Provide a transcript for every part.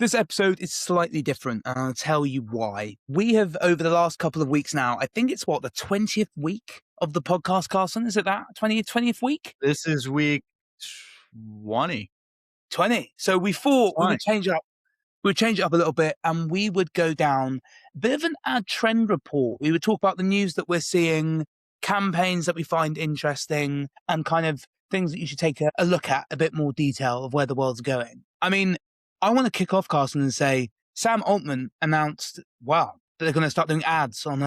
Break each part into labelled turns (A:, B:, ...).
A: This episode is slightly different, and I'll tell you why. We have, over the last couple of weeks now, I think it's the 20th week of the podcast, Carson? Is it that? 20th week?
B: This is week 20.
A: 20. So we thought we
B: 20.
A: would change up. We would change it up a little bit and we would go down a bit of an ad trend report. We would talk about the news that we're seeing, campaigns that we find interesting, and kind of things that you should take a look at, a bit more detail of where the world's going. I mean, I want to kick off, Carson, and say Sam Altman announced, that they're going to start doing ads on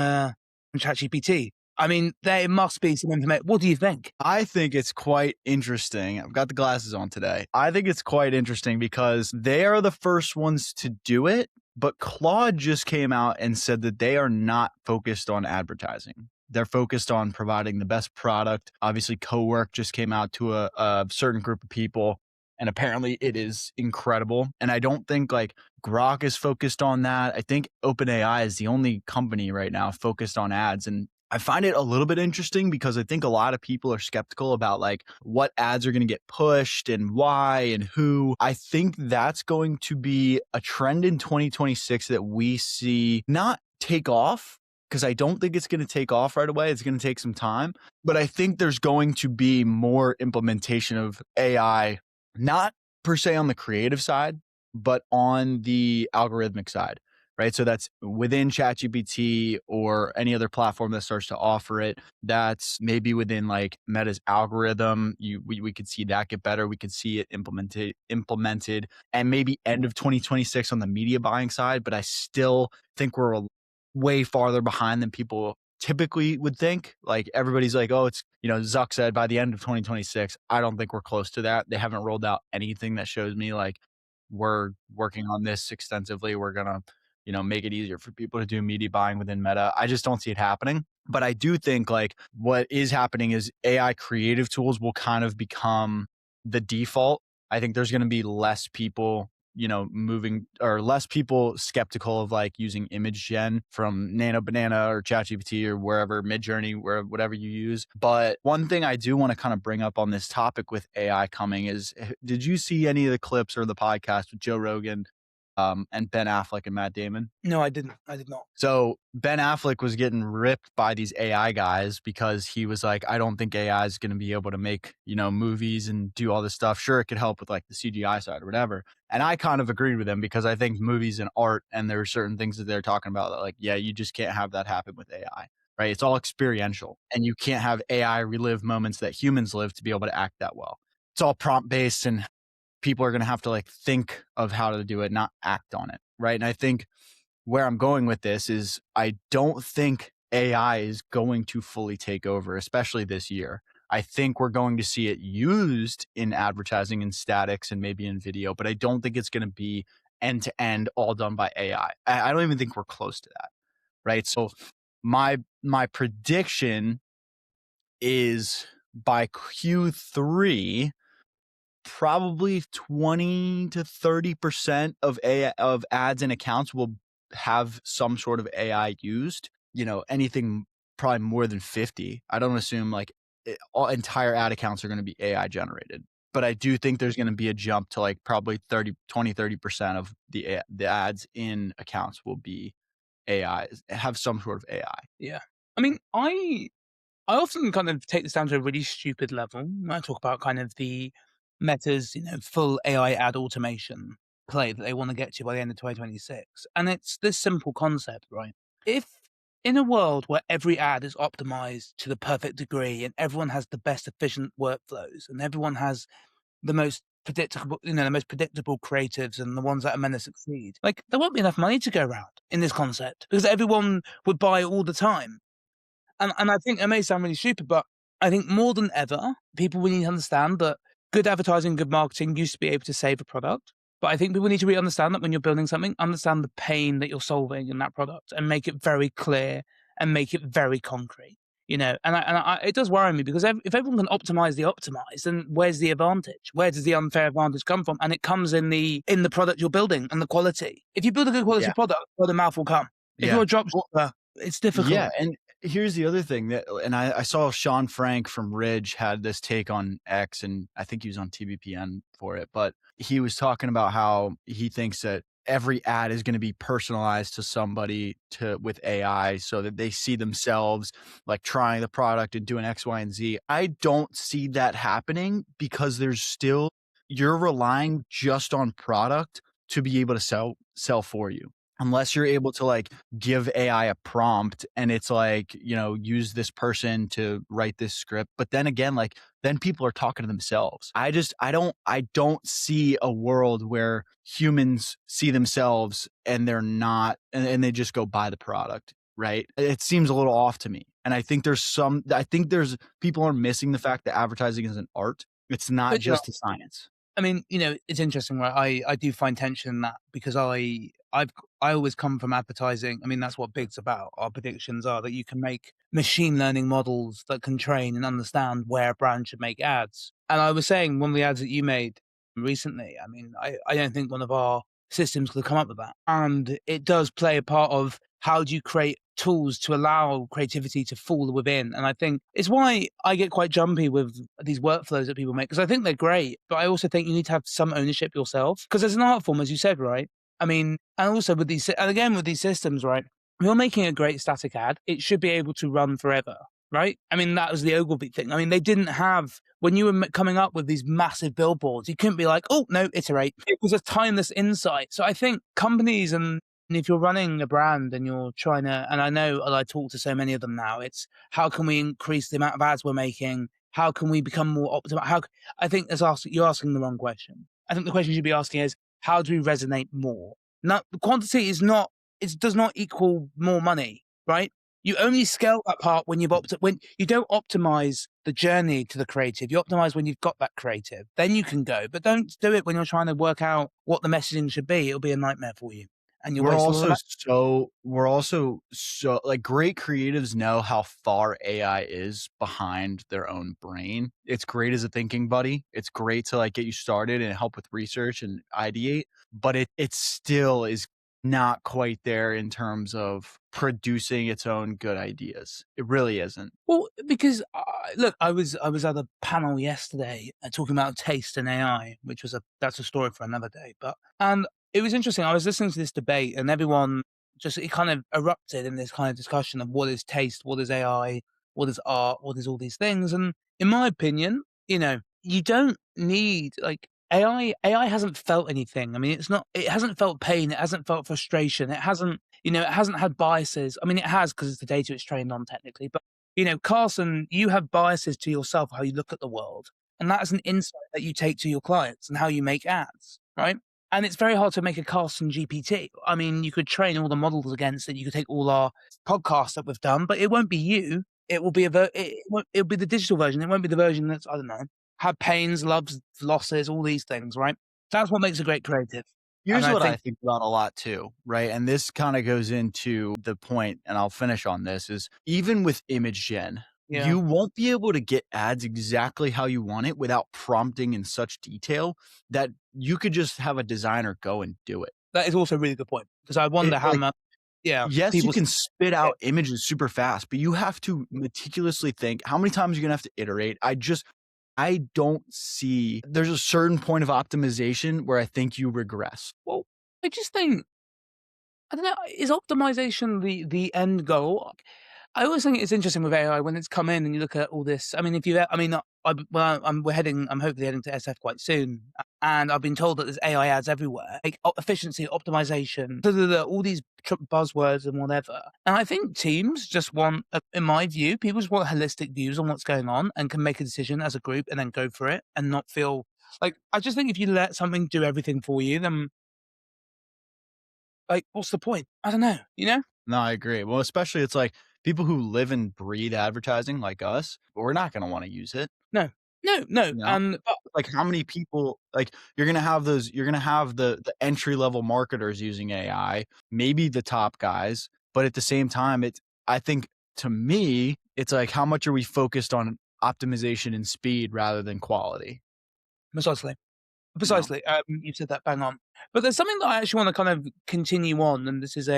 A: ChatGPT. I mean, there must be some information. What do you think?
B: I think it's quite interesting. I've got the glasses on today. I think it's quite interesting because they are the first ones to do it, but Claude just came out and said that they are not focused on advertising. They're focused on providing the best product. Obviously, Cowork just came out to a certain group of people, and apparently it is incredible. And I don't think Grok is focused on that. I think OpenAI is the only company right now focused on ads. And I find it a little bit interesting because I think a lot of people are skeptical about what ads are going to get pushed and why and who. I think that's going to be a trend in 2026 that we see not take off, because I don't think it's going to take off right away. It's going to take some time. But I think there's going to be more implementation of AI, not per se on the creative side, but on the algorithmic side. Right. So that's within ChatGPT or any other platform that starts to offer it. That's maybe within Meta's algorithm. We could see that get better. We could see it implemented and maybe end of 2026 on the media buying side. But I still think we're way farther behind than people typically would think. Everybody's oh, it's, Zuck said by the end of 2026. I don't think we're close to that. They haven't rolled out anything that shows me we're working on this extensively. We're going to make it easier for people to do media buying within Meta. I just don't see it happening. But I do think what is happening is AI creative tools will kind of become the default. I think there's going to be less people, less people skeptical of using image gen from Nano Banana or ChatGPT or wherever, Midjourney, whatever you use. But one thing I do want to kind of bring up on this topic with AI coming is, did you see any of the clips or the podcast with Joe Rogan and Ben Affleck and Matt Damon?
A: No, I didn't. I did not.
B: So Ben Affleck was getting ripped by these AI guys because he was I don't think AI is going to be able to make, movies and do all this stuff. Sure, it could help with the CGI side or whatever. And I kind of agreed with him because I think movies and art, and there are certain things that they're talking about that you just can't have that happen with AI, right? It's all experiential, and you can't have AI relive moments that humans live to be able to act that well. It's all prompt based, and people are going to have to think of how to do it, not act on it. Right. And I think where I'm going with this is I don't think AI is going to fully take over, especially this year. I think we're going to see it used in advertising and statics and maybe in video, but I don't think it's going to be end to end all done by AI. I don't even think we're close to that. Right. So my prediction is by Q3, probably 20 to 30% of ads and accounts will have some sort of AI used. Anything probably more than 50. I don't assume all entire ad accounts are going to be AI generated, but I do think there's going to be a jump to probably 30% of the ads in accounts will be AI, have some sort of AI.
A: Yeah. I mean, I often kind of take this down to a really stupid level. I talk about kind of the Meta's, full AI ad automation play that they want to get to by the end of 2026. And it's this simple concept, right? If in a world where every ad is optimized to the perfect degree and everyone has the best efficient workflows and everyone has the most predictable, the most predictable creatives and the ones that are meant to succeed, there won't be enough money to go around in this concept because everyone would buy all the time. And I think it may sound really stupid, but I think more than ever, people really need to understand that good advertising, good marketing used to be able to save a product. But I think people need to really understand that when you're building something, understand the pain that you're solving in that product and make it very clear and make it very concrete. And it does worry me because if everyone can optimize the optimized, then where's the advantage? Where does the unfair advantage come from? And it comes in the product you're building and the quality. If you build a good quality product, word of mouth will come. If you're a dropshipper, it's difficult.
B: Yeah, and here's the other thing and I saw Sean Frank from Ridge had this take on X, and I think he was on TBPN for it, but he was talking about how he thinks that every ad is gonna be personalized to somebody to with AI so that they see themselves, like, trying the product and doing X, Y, and Z. I don't see that happening because there's still you're relying just on product to be able to sell for you. Unless you're able to, like, give AI a prompt and it's like, use this person to write this script, but then again, like, then people are talking to themselves. I don't see a world where humans see themselves and they're not and they just go buy the product, right? It seems a little off to me. And I think there's people are missing the fact that advertising is an art. It's not
A: But, you know,
B: just a science.
A: I mean, it's interesting, right? I do find tension in that because I always come from advertising. I mean, that's what Big's about. Our predictions are that you can make machine learning models that can train and understand where a brand should make ads. And I was saying one of the ads that you made recently, I mean, I don't think one of our systems could come up with that. And it does play a part of how do you create tools to allow creativity to fall within. And I think it's why I get quite jumpy with these workflows that people make because I think they're great, but I also think you need to have some ownership yourself because there's an art form, as you said, right? I mean, and also with and again with these systems, right? If you're making a great static ad, it should be able to run forever, right? I mean, that was the Ogilvy thing. I mean, they didn't have when you were coming up with these massive billboards, you couldn't be like, oh no, iterate. It was a timeless insight. So I think companies and if you're running a brand and you're trying to, and I know I talk to so many of them now, it's how can we increase the amount of ads we're making? How can we become more optimal? I think you're asking the wrong question. I think the question you should be asking is how do we resonate more? Not the quantity is not it does not equal more money, right? You only scale that part when when you don't optimize the journey to the creative. You optimize when you've got that creative. Then you can go. But don't do it when you're trying to work out what the messaging should be. It'll be a nightmare for you. And you'll waste a lot of money.
B: We're also so like great creatives know how far AI is behind their own brain. It's great as a thinking buddy. It's great to like get you started and help with research and ideate, but it still is not quite there in terms of producing its own good ideas. It really isn't.
A: Well, because look, I was at a panel yesterday talking about taste and AI, which was that's a story for another day. But and it was interesting. I was listening to this debate, and everyone just it kind of erupted in this kind of discussion of what is taste, what is AI, what is art, what is all these things. And in my opinion, you don't need like AI. AI hasn't felt anything. I mean, it's not. It hasn't felt pain. It hasn't felt frustration. It hasn't it hasn't had biases. I mean, it has because it's the data it's trained on technically. But, Carson, you have biases to yourself, how you look at the world. And that is an insight that you take to your clients and how you make ads, right? And it's very hard to make a Carson GPT. I mean, you could train all the models against it. You could take all our podcasts that we've done, but it won't be you. It will be it'll be the digital version. It won't be the version that's, I don't know, had pains, loves, losses, all these things, right? That's what makes a great creative. And
B: Here's
A: I
B: what I
A: think,
B: think about a lot too, right? And this kind of goes into the point, and I'll finish on this is even with image gen,
A: yeah.
B: you won't be able to get ads exactly how you want it without prompting in such detail that you could just have a designer go and do it.
A: That is also a really good point because I wonder
B: It
A: how
B: like
A: much, yeah,
B: yes, you
A: people.
B: can spit out images super fast, but you have to meticulously think how many times you're gonna have to iterate. I don't see there's a certain point of optimization where I think you regress.
A: Well, I just think I don't know. Is optimization the end goal? I always think it's interesting with AI when it's come in and you look at all this. I mean, if you, I mean, well, I'm hopefully heading to SF quite soon, and I've been told that there's AI ads everywhere, like efficiency, optimization, all these buzzwords and whatever. And I think teams just want, in my view, people just want holistic views on what's going on and can make a decision as a group and then go for it and not feel like. I just think if you let something do everything for you, then like, what's the point? I don't know,
B: No, I agree. Well, especially it's like people who live and breathe advertising like us, we're not gonna wanna use it,
A: No, no, no,
B: you know?
A: and but
B: Like, how many people like, you're gonna have the entry level marketers using AI, maybe the top guys, but at the same time, I think to me, it's like, how much are we focused on optimization and speed rather than quality,
A: precisely,
B: you know?
A: precisely, you said that bang on. But there's something that I actually wanna kind of continue on, and this is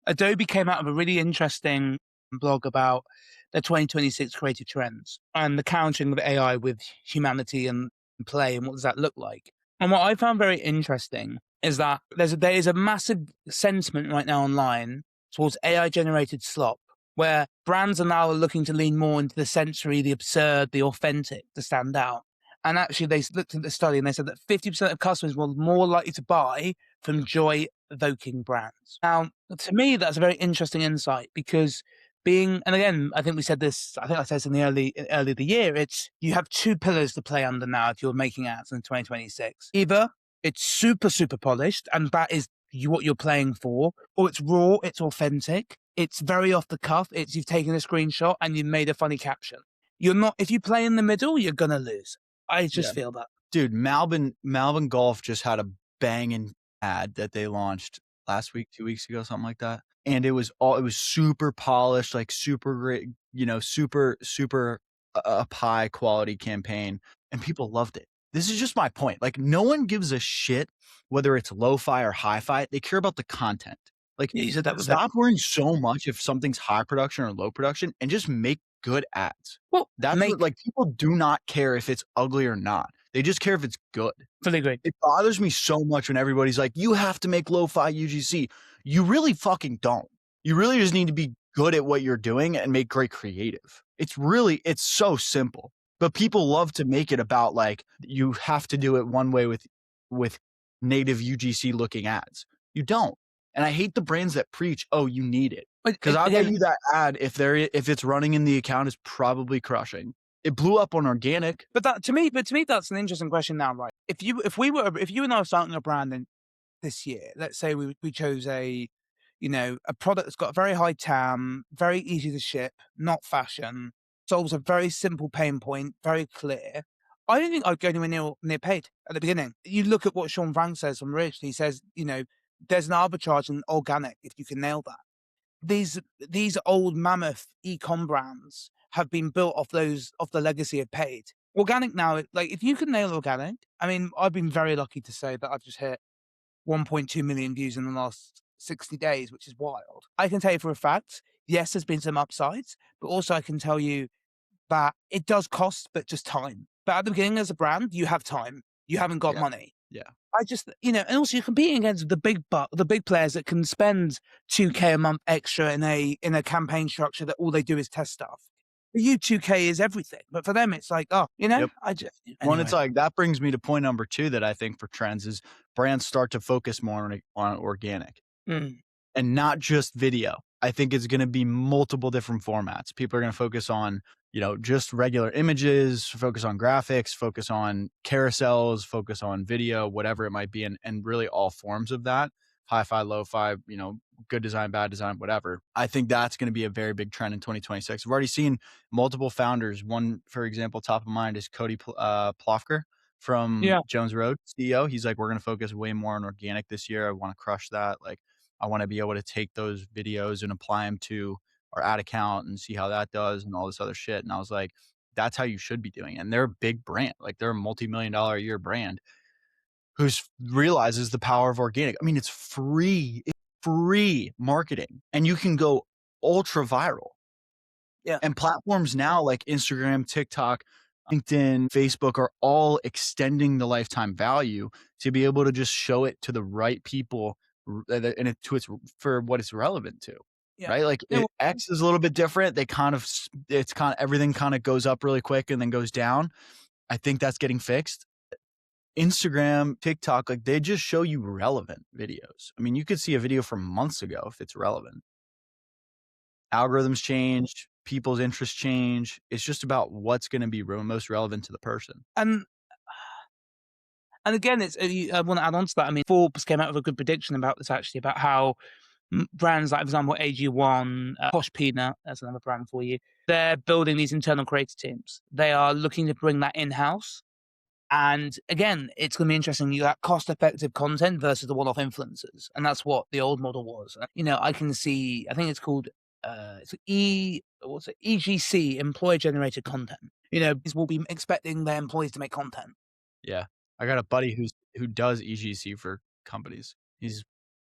A: Adobe came out of a really interesting blog about their 2026 creative trends and the countering of AI with humanity and play, and what does that look like? And what I found very interesting is that there is a massive sentiment right now online towards AI generated slop, where brands are now looking to lean more into the sensory, the absurd, the authentic to stand out. And actually, they looked at the study and they said that 50% of customers were more likely to buy from joy evoking brands. Now, to me, that's a very interesting insight because and again, I think we said this, I think I said this in the early of the year, it's you have two pillars to play under now if you're making ads in 2026. Either it's super, super polished, and that is what you're playing for, or it's raw, it's authentic, it's very off the cuff, it's you've taken a screenshot and you've made a funny caption. You're not, if you play in the middle, you're gonna lose. I
B: Yeah.
A: just feel that.
B: Dude, Malvin Golf just had a banging ad that they launched last week, 2 weeks ago, something like that. And it was super polished, like super great, super up high quality campaign, and people loved it. This is just my point. Like, no one gives a shit whether it's lo-fi or hi-fi. They care about the content. Like,
A: Yeah, you said that with
B: stop worrying so much if something's high production or low production and just make good ads.
A: well,
B: That's what,
A: make
B: like, people do not care if it's ugly or not. They just care if it's good.
A: fully agree.
B: It bothers me so much when everybody's like, "You have to make lo-fi UGC." You really fucking don't. You really just need to be good at what you're doing and make great creative. It's so simple. But people love to make it about, like, you have to do it one way with native UGC looking ads. You don't. And I hate the brands that preach, "Oh, you need it."
A: But
B: Because I'll bet
A: again,
B: you that ad, if it's running in the account, is probably crushing. It blew up on organic.
A: but to me, that's an interesting question now, right? If you and I were starting a brand in this year, let's say we chose a product that's got a very high TAM, very easy to ship, not fashion, solves a very simple pain point, very clear. I don't think I'd go anywhere near paid at the beginning. You look at what Sean Frank says from Rich. He says, there's an arbitrage in organic if you can nail that. These old mammoth e-com brands have been built off the legacy of paid. Organic now, like if you can nail organic, I mean, I've been very lucky to say that I've just hit 1.2 million views in the last 60 days, which is wild. I can tell you for a fact, yes, there's been some upsides, but also I can tell you that it does cost, but just time. But at the beginning, as a brand, you have time. You haven't got
B: Yeah.
A: money.
B: Yeah.
A: I just, and also you're competing against the big players that can spend 2K a month extra in a campaign structure that all they do is test stuff. For you, 2K is everything, but for them, it's like,
B: Yep.
A: I just
B: Well, and it's
A: anyway.
B: like that brings me to point number 2 that I think for trends is brands start to focus more on organic
A: Mm,
B: and not just video. I think it's gonna be multiple different formats. People are gonna focus on, just regular images, focus on graphics, focus on carousels, focus on video, whatever it might be, and really all forms of that. Hi-fi, lo-fi, good design, bad design, whatever. I think that's gonna be a very big trend in 2026. I've already seen multiple founders. One, for example, top of mind is Cody Plofker from
A: yeah,
B: Jones Road, CEO. He's like, "We're gonna focus way more on organic this year. I wanna crush that." Like, I want to be able to take those videos and apply them to our ad account and see how that does and all this other shit. And I was like, that's how you should be doing it. And they're a big brand. Like, they're a multi-million dollar a year brand realizes the power of organic. I mean, it's free marketing, and you can go ultra viral.
A: yeah,
B: And platforms now like Instagram, TikTok, LinkedIn, Facebook are all extending the lifetime value to be able to just show it to the right people and for what it's relevant to.
A: yeah.
B: Right? Like,
A: No,
B: X is a little bit different. It's kind of everything kind of goes up really quick and then goes down. I think that's getting fixed. Instagram, TikTok, like, they just show you relevant videos. I mean, you could see a video from months ago if it's relevant. Algorithms change, people's interests change. It's just about what's gonna be most relevant to the person.
A: and and again, I want to add on to that. I mean, Forbes came out with a good prediction about this actually, about how brands like, for example, AG1, Posh Peanut, that's another brand for you. They're building these internal creative teams. They are looking to bring that in house. And again, it's going to be interesting. You got cost effective content versus the one off influencers. And that's what the old model was. I can see, I think it's called, what's it? EGC, employee generated content. These will be expecting their employees to make content.
B: Yeah. I got a buddy who does EGC for companies.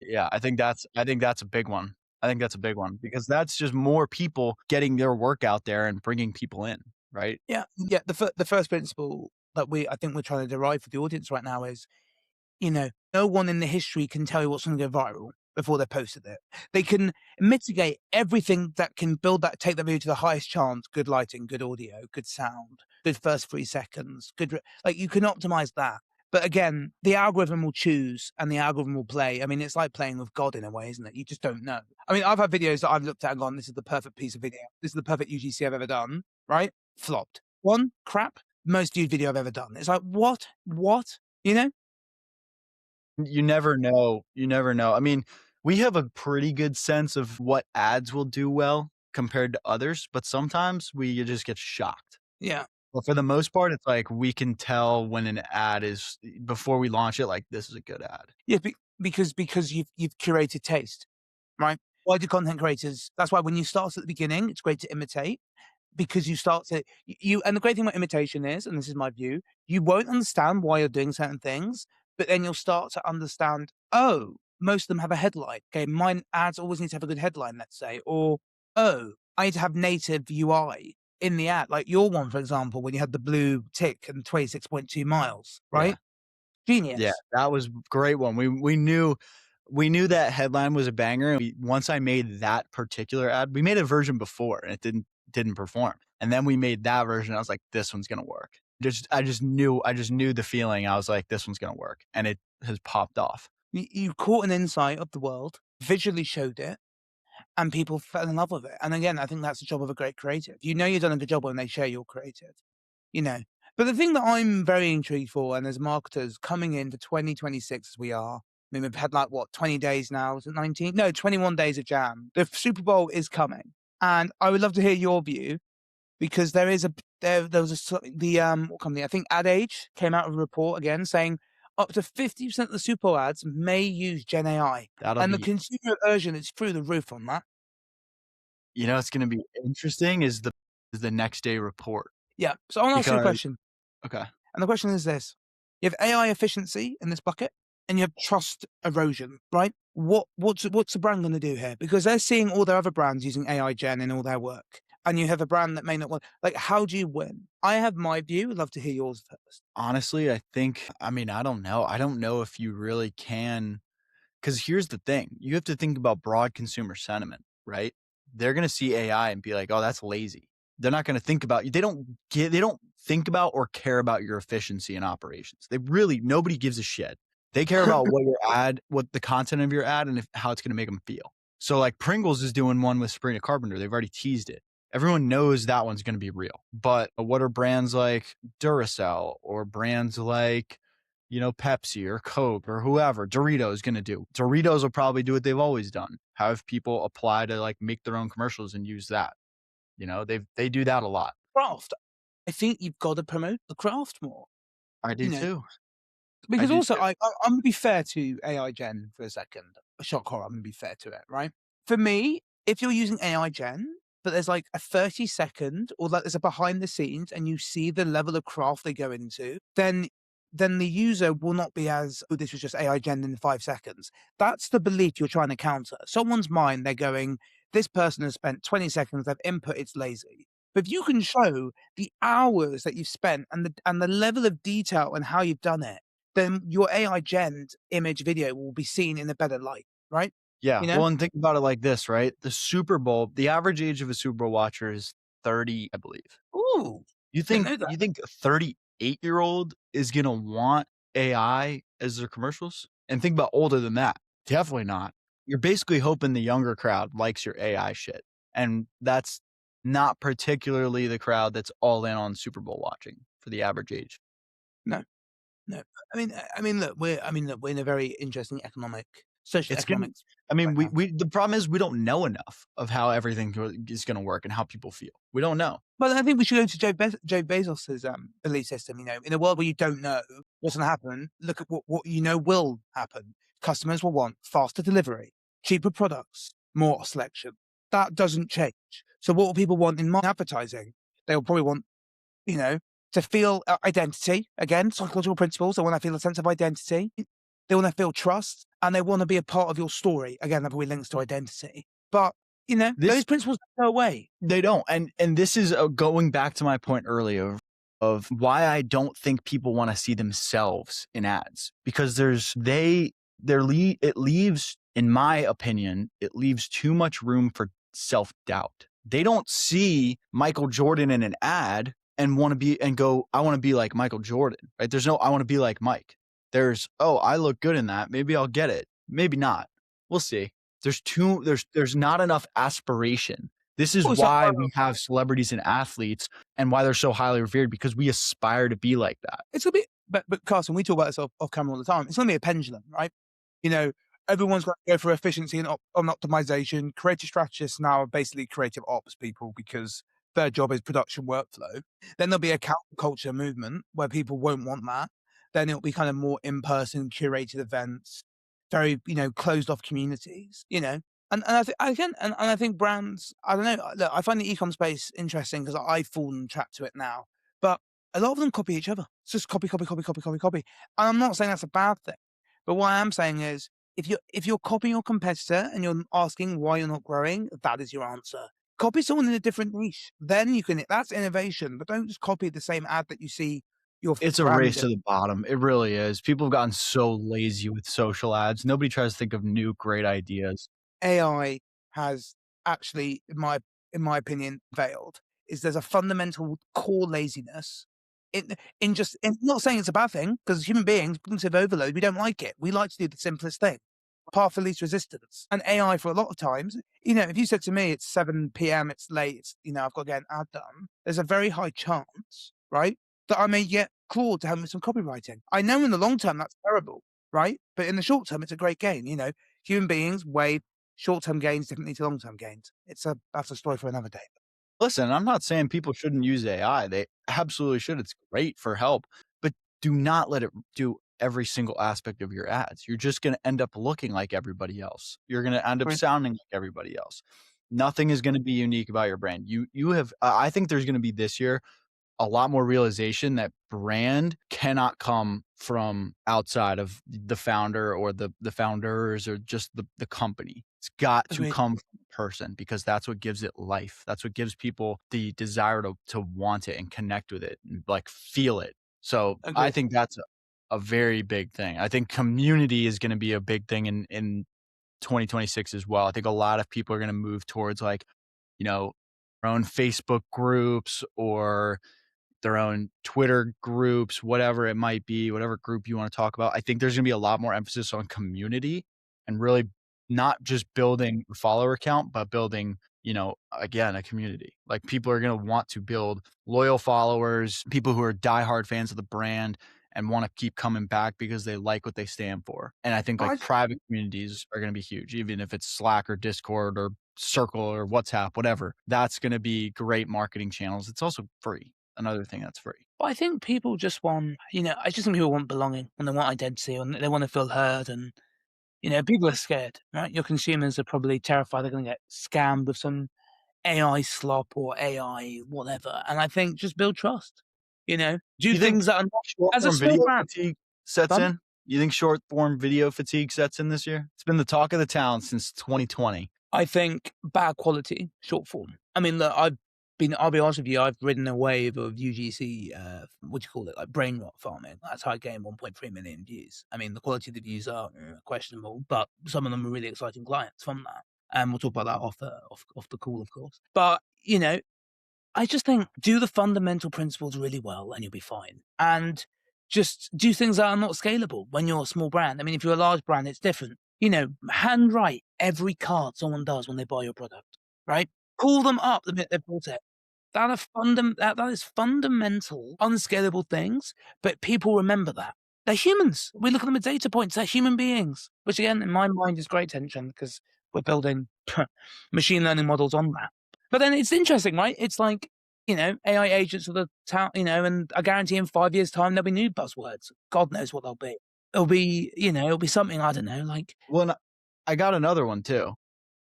B: Yeah, I think that's a big one. I think that's a big one because that's just more people getting their work out there and bringing people in, right?
A: Yeah. Yeah. The first principle that I think we're trying to derive for the audience right now is No one in the history can tell you what's gonna go viral before they posted it. They can mitigate everything that can build that take that video to the highest chance, good lighting, good audio, good sound, good first 3 seconds, good like, you can optimize that. But again, the algorithm will choose and the algorithm will play. I mean, it's like playing with God in a way, isn't it? You just don't know. I mean, I've had videos that I've looked at and gone, "This is the perfect piece of video. This is the perfect UGC I've ever done," right? Flopped. One, crap, most viewed video I've ever done. It's like, "What? What?" You know?
B: You never know. You never know. I mean, we have a pretty good sense of what ads will do well compared to others, but sometimes we just get shocked.
A: Yeah.
B: But for the most part, it's like we can tell when an ad is before we launch it, like, this is a good ad.
A: Yeah, because you've curated taste, right? Why do content creators that's why when you start at the beginning, it's great to imitate because you start to you and the great thing about imitation is, and this is my view, you won't understand why you're doing certain things, but then you'll start to understand, "Oh, most of them have a headline. Okay, mine ads always need to have a good headline, let's say." Or, "Oh, I need to have native UI in the ad." Like your one, for example, when you had the blue tick and 26.2 miles,
B: Yeah.
A: right?
B: Yeah,
A: Genius.
B: that was great one. We knew that headline was a banger, and once I made that particular ad, we made a version before, and it didn't perform, and then we made that version, I was like, "This one's gonna work." I just knew the feeling, I was like, "This one's gonna work," and it has popped off.
A: You caught an insight of the world, visually showed it, and people fell in love with it. And again, I think that's the job of a great creative. You know you've done a good job when they share your creative, you know. But the thing that I'm very intrigued for, and as marketers coming into 2026 as we are, I mean, we've had like what, 20 days now? Is it 19? No, 21 days of jam. The Super Bowl is coming. And I would love to hear your view because there was what company? I think Ad Age came out with a report again saying up to 50% of the Super Bowl ads may use Gen AI,
B: That'll
A: and the
B: be
A: consumer version is through the roof on that.
B: it's gonna be interesting is the next day report
A: Yeah, so I wanna ask you a
B: because
A: question,
B: okay.
A: and the question is this: you have AI efficiency in this bucket, and you have trust erosion, right? What's the brand gonna do here? Because they're seeing all their other brands using AI gen in all their work, and you have a brand that may not want like, how do you win? I have my view, I'd love to hear yours first.
B: Honestly, I don't know. I don't know if you really can. Because here's the thing, you have to think about broad consumer sentiment, right? They're gonna see AI and be like, "Oh, that's lazy." They're not gonna think about you. They don't think about or care about your efficiency and operations. Nobody gives a shit. They care about what the content of your ad and how it's gonna make them feel. So, like, Pringles is doing one with Sabrina Carpenter. They've already teased it. Everyone knows that one's gonna be real. But what are brands like Duracell or brands like Pepsi or Coke or whoever, Doritos gonna do. Doritos will probably do what they've always done. Have people apply to like make their own commercials and use that. They do that a lot.
A: Craft. I think you've gotta promote the craft more,
B: I
A: you
B: do
A: know?
B: too. I
A: Because
B: do
A: also
B: too.
A: I'm gonna be fair to AI gen for a second. Shock horror, I'm gonna be fair to it, right? For me, if you're using AI gen, but there's like a 30-second or like there's a behind the scenes and you see the level of craft they go into, then the user will not be as, "Oh, this was just AI gen in 5 seconds." That's the belief you're trying to counter. Someone's mind, they're going, "This person has spent 20 seconds, they've input, it's lazy." But if you can show the hours that you've spent and the level of detail and how you've done it, then your AI gen image video will be seen in a better light, right?
B: Yeah.
A: You know?
B: Well, and think about it like this, right? The Super Bowl, the average age of a Super Bowl watcher is 30, I believe.
A: Ooh,
B: You
A: didn't
B: think
A: know that.
B: you think a 38-year-old is gonna want AI as their commercials? And think about older than that. Definitely not. You're basically hoping the younger crowd likes your AI shit, and that's not particularly the crowd that's all in on Super Bowl watching for the average age.
A: No, no. Look, we're in a very interesting social
B: It's gonna
A: economics
B: I mean,
A: right
B: we
A: now.
B: we the problem is we don't know enough of how everything is gonna work and how people feel. We don't know.
A: But I think we should go to Jeff Bezos's, belief system, in a world where you don't know what's gonna happen, look at what you know will happen. Customers will want faster delivery, cheaper products, more selection. That doesn't change. So what will people want in advertising? They'll probably want, you know, to feel identity. Again, psychological principles. They wanna feel a sense of identity. They wanna feel trust, and they wanna be a part of your story. Again, that probably links to identity. But,
B: This
A: those principles don't go away.
B: They don't, and this is, going back to my point earlier. of why I don't think people want to see themselves in ads, because it leaves, in my opinion, it leaves too much room for self-doubt. They don't see Michael Jordan in an ad and want to be and go, I want to be like Michael Jordan, right? There's no I want to be like Mike. There's, oh, I look good in that. Maybe I'll get it. Maybe not. We'll see. There's not enough aspiration. This is
A: Oh, it's like,
B: why
A: well,
B: we have celebrities and athletes and why they're so highly revered, because we aspire to be like that.
A: it's a bit, but Carson, we talk about this off camera all the time. It's gonna be a pendulum, right? You know, everyone's got to go for efficiency and on optimization. Creative strategists now are basically creative ops people because their job is production workflow. Then there'll be a counterculture movement where people won't want that. Then it'll be kind of more in-person curated events, very, closed off communities, And I think again, and I think brands, I don't know, look, I find the e-com space interesting because I've fallen trapped to it now. But a lot of them copy each other. It's just copy, copy, copy, copy, copy, copy. And I'm not saying that's a bad thing. But what I am saying is, if you're copying your competitor and you're asking why you're not growing, that is your answer. Copy someone in a different niche. Then you can. That's innovation. But don't just copy the same ad that you see your
B: It's a
A: brand
B: race
A: do.
B: to the bottom. It really is. People have gotten so lazy with social ads. Nobody tries to think of new great ideas.
A: AI has actually, in my opinion, failed. Is there's a fundamental core laziness in just in not saying it's a bad thing because human beings, cognitive overload, we don't like it. We like to do the simplest thing, path of least resistance. And AI, for a lot of times, if you said to me it's 7 p.m., it's late, I've got to get an ad done. There's a very high chance, right, that I may get Claude to help me with some copywriting. I know in the long term that's terrible, right? But in the short term, it's a great gain. Human beings weigh short-term gains differently to long-term gains. That's a story for another day.
B: Listen, I'm not saying people shouldn't use AI. They absolutely should. It's great for help, but do not let it do every single aspect of your ads. You're just going to end up looking like everybody else. You're going to end up
A: Right.
B: sounding like everybody else. Nothing is going to be unique about your brand. You have I think there's going to be this year a lot more realization that brand cannot come from outside of the founder or the founders or just the company. It's got to
A: Agreed.
B: come from the person, because that's what gives it life. That's what gives people the desire to want it and connect with it and like feel it. So I
A: Agreed.
B: think that's a very big thing. I think community is going to be a big thing in 2026 as well. I think a lot of people are going to move towards like, you know, their own Facebook groups or their own Twitter groups, whatever it might be, whatever group you want to talk about. I think there's going to be a lot more emphasis on community and really not just building a follower count, but building, again, a community. Like people are going to want to build loyal followers, people who are diehard fans of the brand and want to keep coming back because they like what they stand for. And I think
A: I
B: like private communities are going to be huge, even if it's Slack or Discord or Circle or WhatsApp, whatever. That's going to be great marketing channels. It's also free. Another thing that's free.
A: but I think people just want, I just think people want belonging and they want identity and they want to feel heard and, people are scared, right? Your consumers are probably terrified they're going to get scammed with some AI slop or AI whatever. And I think just build trust, do
B: You think
A: things that are not
B: short
A: as a
B: form
A: small
B: video
A: brand.
B: fatigue sets
A: Done.
B: in? You think short form video fatigue sets in this year? It's been the talk of the town since 2020.
A: I think bad quality, short form. I mean, look, I'll be honest with you, I've ridden a wave of UGC, what do you call it, like brain rot farming. That's how I gained 1.3 million views. I mean, the quality of the views are questionable, but some of them are really exciting clients from that. And we'll talk about that off the call, of course. But, I just think do the fundamental principles really well and you'll be fine. And just do things that are not scalable when you're a small brand. I mean, if you're a large brand, it's different. Handwrite every card someone does when they buy your product, right? Call them up the minute they've bought it. That is fundamental, unscalable things, but people remember that. They're humans. We look at them as data points. They're human beings, which again, in my mind, is great tension because we're building machine learning models on that. But then it's interesting, right? It's like, AI agents of the town, and I guarantee in 5 years' time there'll be new buzzwords. God knows what they'll be. It'll be something, I don't know, like,
B: Well, and I got another one too.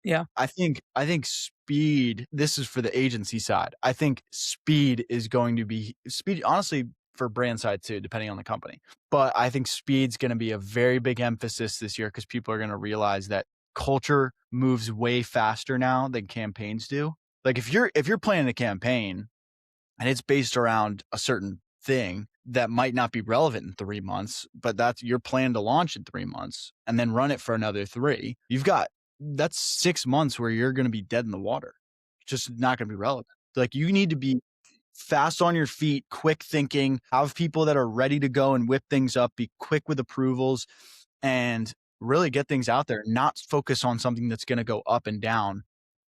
A: yeah.
B: I think speed, this is for the agency side. I think speed is going to be speed, honestly, for brand side too, depending on the company. But I think speed's going to be a very big emphasis this year because people are going to realize that culture moves way faster now than campaigns do. Like if you're planning a campaign, and it's based around a certain thing that might not be relevant in 3 months, but that's your plan to launch in 3 months and then run it for another three. That's 6 months where you're going to be dead in the water. Just not going to be relevant. Like you need to be fast on your feet, quick thinking, have people that are ready to go and whip things up, be quick with approvals, and really get things out there, not focus on something that's going to go up and down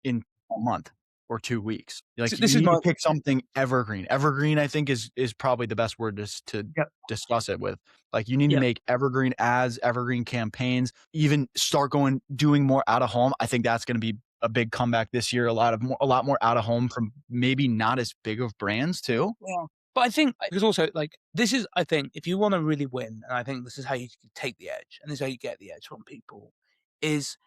B: in a month or 2 weeks.
A: So
B: Like you
A: this is
B: need
A: my
B: to pick something evergreen. Evergreen, I think, is probably the best word to
A: yeah,
B: discuss it with. Like you need to
A: yeah.
B: make evergreen ads, evergreen campaigns, even start doing more out of home. I think that's going to be a big comeback this year. A lot more out of home from maybe not as big of brands too.
A: Yeah. But I think because also like this is I think if you want to really win, and I think this is how you take the edge, and this is how you get the edge from people, is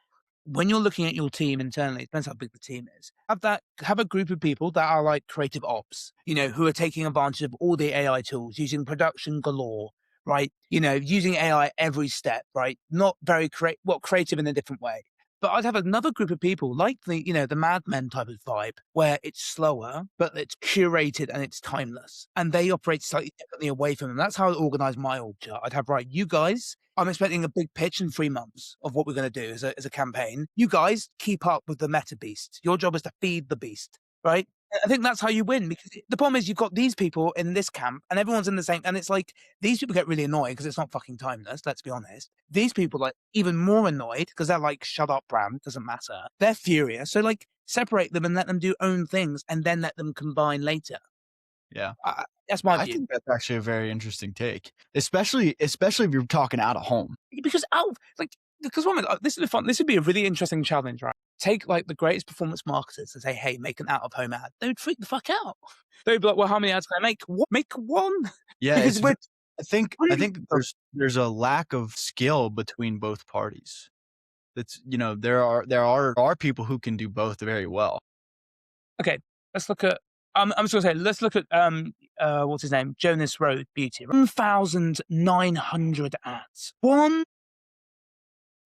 A: when you're looking at your team internally, it depends how big the team is. Have a group of people that are like creative ops, who are taking advantage of all the AI tools, using production galore, right? Using AI every step, right? Not very creative in a different way. But I'd have another group of people like the Mad Men type of vibe, where it's slower, but it's curated and it's timeless. And they operate slightly differently away from them. That's how I'd organize my org chart. I'd have, right, you guys, I'm expecting a big pitch in 3 months of what we're going to do as a campaign. You guys keep up with the meta beast. Your job is to feed the beast, right? I think that's how you win because the problem is you've got these people in this camp and everyone's in the same, and it's like these people get really annoyed because it's not fucking timeless. Let's be honest. These people like even more annoyed because they're like, shut up, Bram, doesn't matter. They're furious. So like separate them and let them do own things and then let them combine later.
B: Yeah.
A: That's my
B: I
A: view.
B: think that's actually a very interesting take, especially if you're talking out of home.
A: Because because woman, this is fun. This would be a really interesting challenge, right? Take like the greatest performance marketers and say, "Hey, make an out of home ad." They would freak the fuck out. They'd be like, "Well, how many ads can I make? What? Make one?"
B: Yeah,
A: Because we're
B: I
A: really
B: think there's a lack of skill between both parties. There are people who can do both very well.
A: okay. Let's look at. I'm just gonna say, let's look at what's his name? Jonas Road Beauty. 1,900 ads. One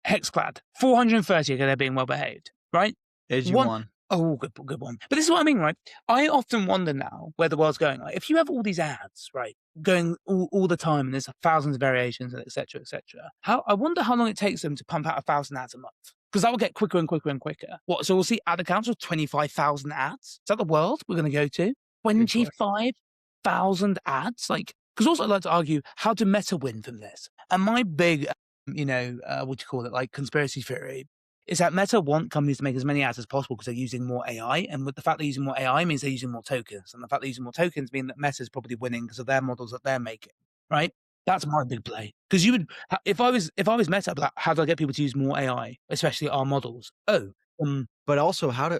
A: Hexclad. 430 because they're being well behaved, right? One
B: AG1.
A: oh, good one. But this is what I mean, right? I often wonder now where the world's going. Like, if you have all these ads, right, going all the time, and there's thousands of variations, and et cetera, et cetera. I wonder how long it takes them to pump out 1,000 ads a month. Because that will get quicker and quicker and quicker. What? So we'll see ad accounts with 25,000 ads. Is that the world we're going to go to?
B: Good question.
A: 25,000 ads? Like, because also I'd like to argue, how do Meta win from this? And my big, what do you call it, like conspiracy theory is that Meta want companies to make as many ads as possible because they're using more AI. And with the fact they're using more AI means they're using more tokens. And the fact they're using more tokens means that Meta's probably winning because of their models that they're making, right? That's my big play. Because if I was Meta, I'd be like, how do I get people to use more AI, especially our models?
B: But also, how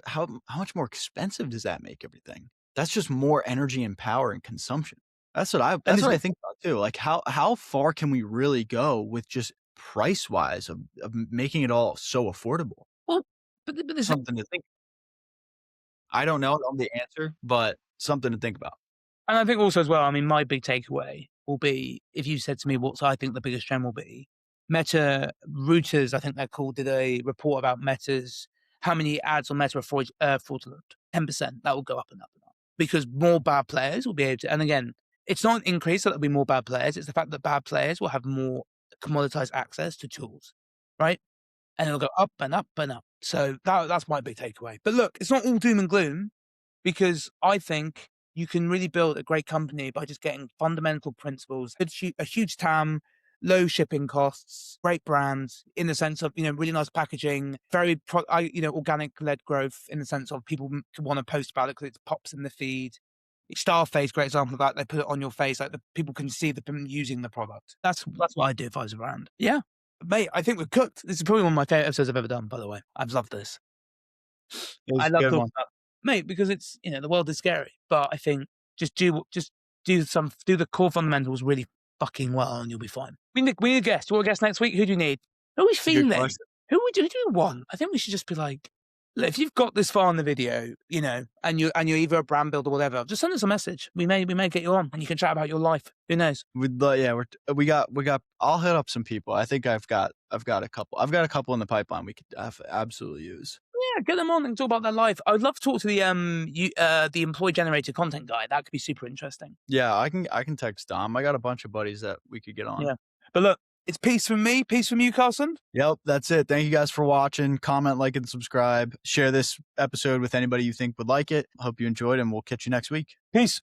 B: much more expensive does that make everything? That's just more energy and power and consumption. That's what I think about too. Like how far can we really go with just price wise of making it all so affordable?
A: well, but there's
B: Something to think. I don't know the answer, but something to think about.
A: And I think also as well, I mean, my big takeaway will be if you said to me what I think the biggest trend will be, Meta routers, I think they're called, did a report about Meta's how many ads on Meta are fraudulent. 10%. That will go up and up and up because more bad players will be able to. And again, it's not an increase that there'll be more bad players. It's the fact that bad players will have more commoditized access to tools, right? And it'll go up and up and up. So that's my big takeaway. But look, it's not all doom and gloom because I think you can really build a great company by just getting fundamental principles, a huge TAM, low shipping costs, great brands in the sense of, really nice packaging, very, organic led growth in the sense of people want to post about it because it pops in the feed. Starface, great example of that. They put it on your face, like the people can see them using the product. That's what I do if I was a brand. Yeah. Mate, I think we're cooked. This is probably one of my favorite episodes I've ever done, by the way. I've loved this.
B: It was
A: I
B: a
A: love
B: good
A: talking
B: one.
A: about mate, because it's the world is scary. But I think just do the core fundamentals really fucking well and you'll be fine. We need a guest. You want a guest next week? Who do you need? Who are we
B: It's a good
A: feeling?
B: question.
A: Who do you want? I think we should just be like, look, if you've got this far in the video, and you're either a brand builder or whatever, just send us a message. We may get you on and you can chat about your life. Who knows?
B: We got. I'll hit up some people. I think I've got a couple. I've got a couple in the pipeline we could absolutely use.
A: Yeah, get them on and talk about their life. I would love to talk to the employee generated content guy. That could be super interesting.
B: Yeah, I can text Dom. I got a bunch of buddies that we could get on.
A: Yeah. But look, it's peace from me, peace from you, Carson.
B: Yep, that's it. Thank you guys for watching. Comment, like, and subscribe. Share this episode with anybody you think would like it. Hope you enjoyed, and we'll catch you next week.
A: Peace.